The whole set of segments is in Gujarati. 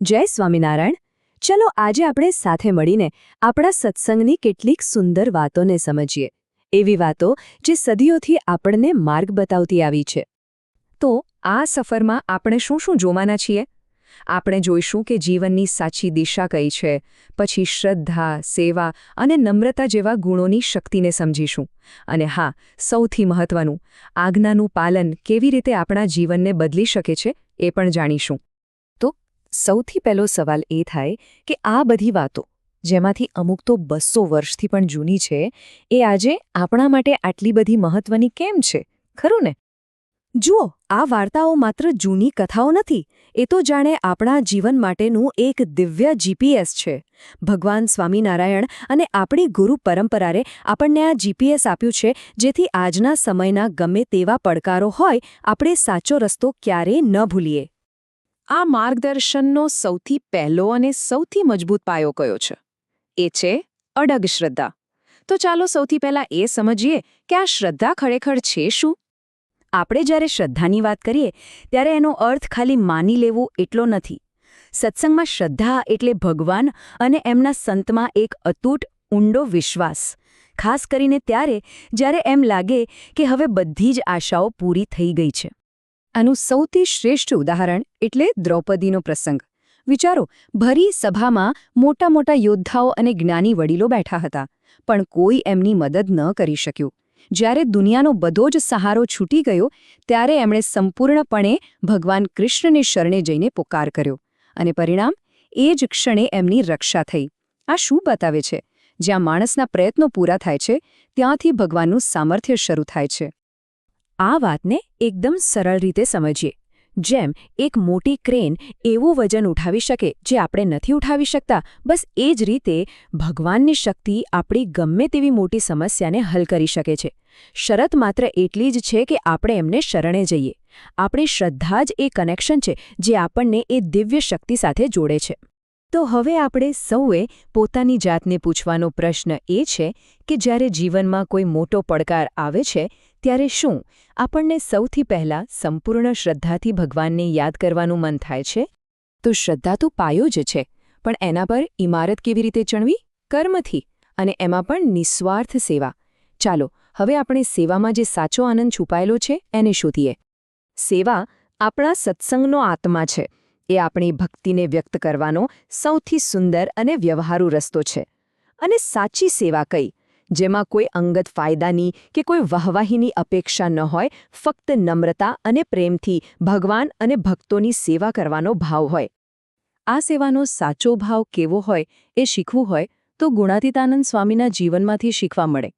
જય સ્વામિનારાયણ. ચલો આજે આપણે સાથે મળીને આપણા સત્સંગની કેટલીક સુંદર વાતોને સમજીએ. એવી વાતો જે સદીઓથી આપણને માર્ગ બતાવતી આવી છે. તો આ સફરમાં આપણે શું શું જોવાના છીએ? આપણે જોઈશું કે જીવનની સાચી દિશા કઈ છે, પછી શ્રદ્ધા, સેવા અને નમ્રતા જેવા ગુણોની શક્તિને સમજીશું. અને હા, સૌથી મહત્વનું, આજ્ઞાનું પાલન કેવી રીતે આપણા જીવનને બદલી શકે છે એ પણ જાણીશું. સૌથી પહેલો સવાલ એ થાય કે આ બધી વાતો, જેમાંથી અમુક તો 200 વર્ષથી પણ જૂની છે, એ આજે આપણા માટે આટલી બધી મહત્વની કેમ છે, ખરું ને? જુઓ, આ વાર્તાઓ માત્ર જૂની કથાઓ નથી, એ તો જાણે આપણા જીવન માટેનું એક દિવ્ય જીપીએસ છે. ભગવાન સ્વામિનારાયણ અને આપણી ગુરુ પરંપરાએ આપણને આ જીપીએસ આપ્યું છે, જેથી આજના સમયના ગમે તેવા પડકારો હોય, આપણે સાચો રસ્તો ક્યારેય ન ભૂલીએ. આ માર્ગદર્શનનો સૌથી પહેલો અને સૌથી મજબૂત પાયો કયો છે? એ છે અડગ શ્રદ્ધા. તો ચાલો સૌથી પહેલા એ સમજીએ કે આ શ્રદ્ધા ખરેખર છે શું? આપણે જ્યારે શ્રદ્ધાની વાત કરીએ ત્યારે એનો અર્થ ખાલી માની લેવું એટલો નથી. સત્સંગમાં શ્રદ્ધા એટલે ભગવાન અને એમના સંતમાં એક અતૂટ, ઊંડો વિશ્વાસ. ખાસ કરીને ત્યારે જ્યારે એમ લાગે કે હવે બધી જ આશાઓ પૂરી થઈ ગઈ છે. આનું સૌથી શ્રેષ્ઠ ઉદાહરણ એટલે દ્રૌપદીનો પ્રસંગ. વિચારો, ભરી સભામાં મોટા મોટા યોદ્ધાઓ અને જ્ઞાની વડીલો બેઠા હતા, પણ કોઈ એમની મદદ ન કરી શક્યું. જ્યારે દુનિયાનો બધો જ સહારો છૂટી ગયો, ત્યારે એમણે સંપૂર્ણપણે ભગવાન કૃષ્ણને શરણે જઈને પોકાર કર્યો. અને પરિણામ? એ જ ક્ષણે એમની રક્ષા થઈ. આ શું બતાવે છે? જ્યાં માણસના પ્રયત્નો પૂરા થાય છે, ત્યાંથી ભગવાનનું સામર્થ્ય શરૂ થાય છે. આ વાતને એકદમ સરળ રીતે સમજીએ. જેમ એક મોટી ક્રેન એવું વજન ઉઠાવી શકે જે આપણે નથી ઉઠાવી શકતા, બસ એ જ રીતે ભગવાનની શક્તિ આપણી ગમે તેવી મોટી સમસ્યાને હલ કરી શકે છે. શરત માત્ર એટલી જ છે કે આપણે એમને શરણે જઈએ. આપણી શ્રદ્ધા જ એ કનેક્શન છે જે આપણને એ દિવ્ય શક્તિ સાથે જોડે છે. તો હવે આપણે સૌએ પોતાની જાતને પૂછવાનો પ્રશ્ન એ છે કે જ્યારે જીવનમાં કોઈ મોટો પડકાર આવે છે, ત્યારે શું આપણને સૌથી પહેલાં સંપૂર્ણ શ્રદ્ધાથી ભગવાનને યાદ કરવાનું મન થાય છે? તો શ્રદ્ધા તો પાયો જ છે, પણ એના પર ઇમારત કેવી રીતે ચણવી? કર્મથી, અને એમાં પણ નિસ્વાર્થ સેવા. ચાલો હવે આપણે સેવામાં જે સાચો આનંદ છુપાયેલો છે એને શોધીએ. સેવા આપણા સત્સંગનો આત્મા છે. એ આપણી ભક્તિને વ્યક્ત કરવાનો સૌથી સુંદર અને વ્યવહારુ રસ્તો છે. અને સાચી સેવા કઈ? જેમાં કોઈ અંગત ફાયદાની કે કોઈ વાહવાહીની અપેક્ષા ન હોય, ફક્ત નમ્રતા અને પ્રેમથી ભગવાન અને ભક્તોની સેવા કરવાનો ભાવ હોય. આ સેવાનો સાચો ભાવ કેવો હોય એ શીખવું હોય તો ગુણાતીતાનંદ સ્વામીના જીવનમાંથી શીખવા મળે.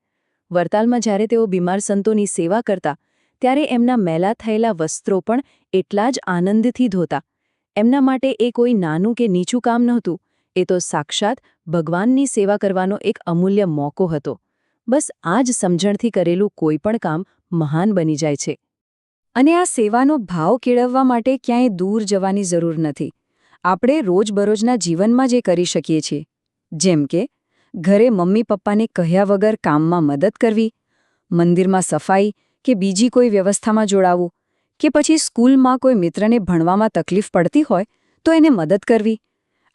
વરતાલમાં જ્યારે તેઓ બીમાર સંતોની સેવા કરતા, ત્યારે એમના મેલા થયેલા વસ્ત્રો પણ એટલા જ આનંદથી ધોતા. એમના માટે એ કોઈ નાનું કે નીચું કામ નહોતું, એ તો સાક્ષાત ભગવાનની સેવા કરવાનો એક અમૂલ્ય મોકો હતો. બસ આ જ સમજણથી કરેલું કોઈ પણ કામ મહાન બની જાય છે. અને આ સેવાનો ભાવ કેળવવા માટે ક્યાંય દૂર જવાની જરૂર નથી. આપણે રોજબરોજના જીવનમાં જે કરી શકીએ છીએ, જેમ કે ઘરે મમ્મી પપ્પાને કહ્યા વગર કામમાં મદદ કરવી, મંદિરમાં સફાઈ કે બીજી કોઈ વ્યવસ્થામાં જોડાવું, કે પછી સ્કૂલમાં કોઈ મિત્રને ભણવામાં તકલીફ પડતી હોય તો એને મદદ કરવી.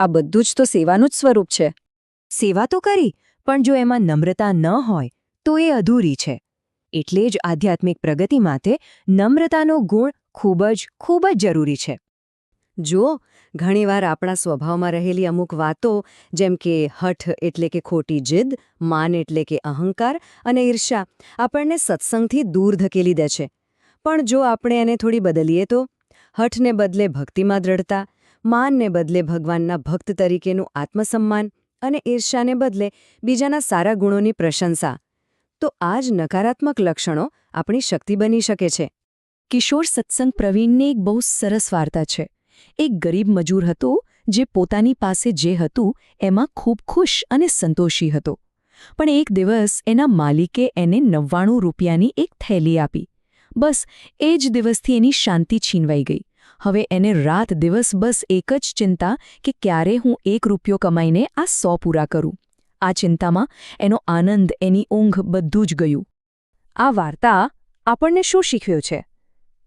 આ બધું જ તો સેવાનું જ સ્વરૂપ છે. સેવા તો કરી, પણ જો એમાં નમ્રતા ન હોય તો એ અધૂરી છે. એટલે જ આધ્યાત્મિક પ્રગતિ માટે નમ્રતાનો ગુણ ખૂબ જ જરૂરી છે. જુઓ, ઘણીવાર આપણા સ્વભાવમાં રહેલી અમુક વાતો, જેમ કે હઠ એટલે કે ખોટી જીદ, માન એટલે કે અહંકાર અને ઈર્ષ્યા, આપણને સત્સંગથી દૂર ધકેલી દે છે. પણ જો આપણે એને થોડી બદલીએ તો, હઠને બદલે ભક્તિમાં દ્રઢતા, માનને બદલે ભગવાનના ભક્ત તરીકેનું આત્મસન્માન અને ઈર્ષ્યાને બદલે બીજાના સારા ગુણોની પ્રશંસા, તો આ જ નકારાત્મક લક્ષણો આપણી શક્તિ બની શકે છે. કિશોર સત્સંગ પ્રવીણને એક બહુ સરસ વાર્તા છે. એક ગરીબ મજૂર હતો જે પોતાની પાસે જે હતું એમાં ખૂબ ખુશ અને સંતોષી હતો. પણ એક દિવસ એના માલિકે એને 99 રૂપિયાની એક થેલી આપી. બસ એ જ દિવસથી એની શાંતિ છીનવાઈ ગઈ. હવે એને રાત દિવસ બસ એક જ ચિંતા કે ક્યારે હું 1 રૂપિયો કમાઈને આ 100 પૂરા કરું. આ ચિંતામાં એનો આનંદ, એની ઊંઘ બધું જ ગયું. આ વાર્તા આપણને શું શીખવ્યું છે?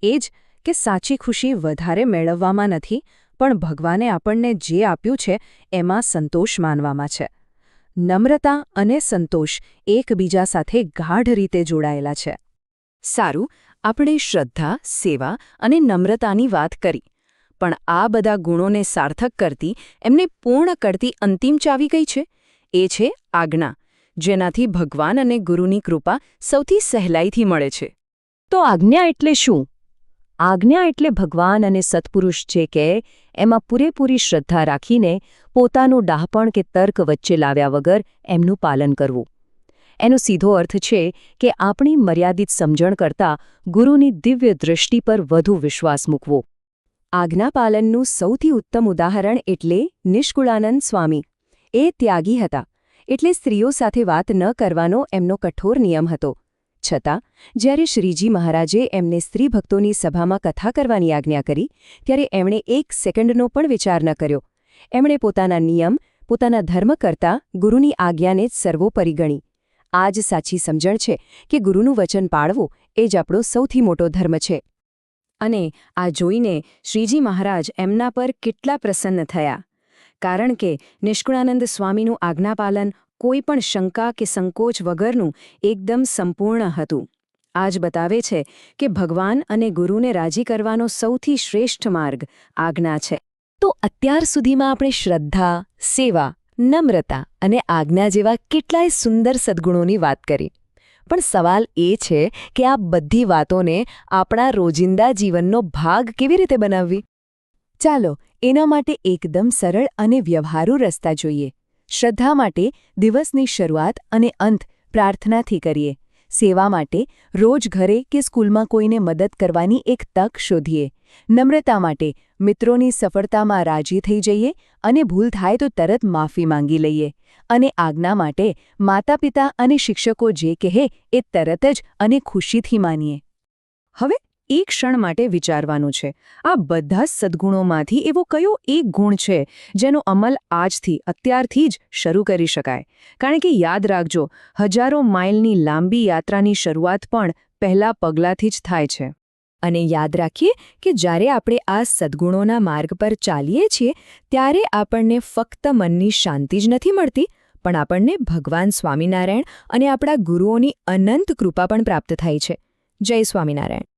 એ જ કે સાચી ખુશી વધારે મેળવવામાં નથી, પણ ભગવાને આપણને જે આપ્યું છે એમાં સંતોષ માનવામાં છે. નમ્રતા અને સંતોષ એકબીજા સાથે ગાઢ રીતે જોડાયેલા છે. સારું, આપણે શ્રદ્ધા, સેવા અને નમ્રતાની વાત કરી, પણ આ બધા ગુણોને સાર્થક કરતી, એમને પૂર્ણ કરતી અંતિમ ચાવી કઈ છે? એ છે આજ્ઞા, જેનાથી ભગવાન અને ગુરુની કૃપા સૌથી સહેલાઈથી મળે છે. તો આજ્ઞા એટલે શું? આજ્ઞા એટલે ભગવાન અને સત્પુરુષ જે કહે એમાં પૂરેપૂરી શ્રદ્ધા રાખીને પોતાનું ડાહપણ કે તર્ક વચ્ચે લાવ્યા વગર એમનું પાલન કરવું. એનો સીધો અર્થ છે કે આપણી મર્યાદિત સમજણ કરતાં ગુરુની દિવ્ય દૃષ્ટિ પર વધુ વિશ્વાસ મૂકવો. આજ્ઞાપાલનનું સૌથી ઉત્તમ ઉદાહરણ એટલે નિષ્કુળાનંદ સ્વામી. એ ત્યાગી હતા, એટલે સ્ત્રીઓ સાથે વાત ન કરવાનો એમનો કઠોર નિયમ હતો. છતાં જ્યારે શ્રીજી મહારાજે એમને સ્ત્રી ભક્તોની સભામાં કથા કરવાની આજ્ઞા કરી, ત્યારે એમણે એક સેકન્ડનો પણ વિચાર ન કર્યો. એમણે પોતાના નિયમ, પોતાના ધર્મ કરતાં ગુરુની આજ્ઞાને જ સર્વોપરી ગણી. આ જ સાચી સમજણ છે કે ગુરુનું વચન પાળવું એ જ આપણો સૌથી મોટો ધર્મ છે. અને આ જોઈને શ્રીજી મહારાજ એમના પર કેટલા પ્રસન્ન થયા, કારણ કે નિષ્કુળાનંદ સ્વામીનું આજ્ઞાપાલન કોઈ પણ શંકા કે સંકોચ વગરનું એકદમ સંપૂર્ણ હતું. આ જ બતાવે છે કે ભગવાન અને ગુરુને રાજી કરવાનો સૌથી શ્રેષ્ઠ માર્ગ આજ્ઞા છે. તો અત્યાર સુધીમાં આપણે શ્રદ્ધા, સેવા, નમ્રતા અને આજ્ઞા જેવા કેટલાય સુંદર સદ્ગુણોની વાત કરી. પણ સવાલ એ છે કે આ બધી વાતોને આપણા રોજિંદા જીવનનો ભાગ કેવી રીતે બનાવવી? ચાલો એના માટે એકદમ સરળ અને વ્યવહારુ રસ્તા જોઈએ. શ્રદ્ધા માટે દિવસની શરૂઆત અને અંત પ્રાર્થનાથી કરીએ. સેવા માટે રોજ ઘરે કે સ્કૂલમાં કોઈને મદદ કરવાની એક તક શોધીએ. નમ્રતા માટે મિત્રોની સફળતામાં રાજી થઈ જઈએ અને ભૂલ થાય તો તરત માફી માંગી લઈએ. અને આજ્ઞા માટે માતાપિતા અને શિક્ષકો જે કહે એ તરત જ અને ખુશીથી માનીએ. હવે એક ક્ષણ માટે વિચારવાનું છે, આ બધા જ સદ્ગુણોમાંથી એવો કયો એક ગુણ છે જેનો અમલ આજથી, અત્યારથી જ શરૂ કરી શકાય? કારણ કે યાદ રાખજો, હજારો માઇલની લાંબી યાત્રાની શરૂઆત પણ પહેલા પગલાંથી જ થાય છે. અને યાદ રાખીએ કે જ્યારે આપણે આ સદ્ગુણોના માર્ગ પર ચાલીએ છીએ, ત્યારે આપણને ફક્ત મનની શાંતિ જ નથી મળતી, પણ આપણને ભગવાન સ્વામિનારાયણ અને આપણા ગુરુઓની અનંત કૃપા પણ પ્રાપ્ત થાય છે. જય સ્વામિનારાયણ.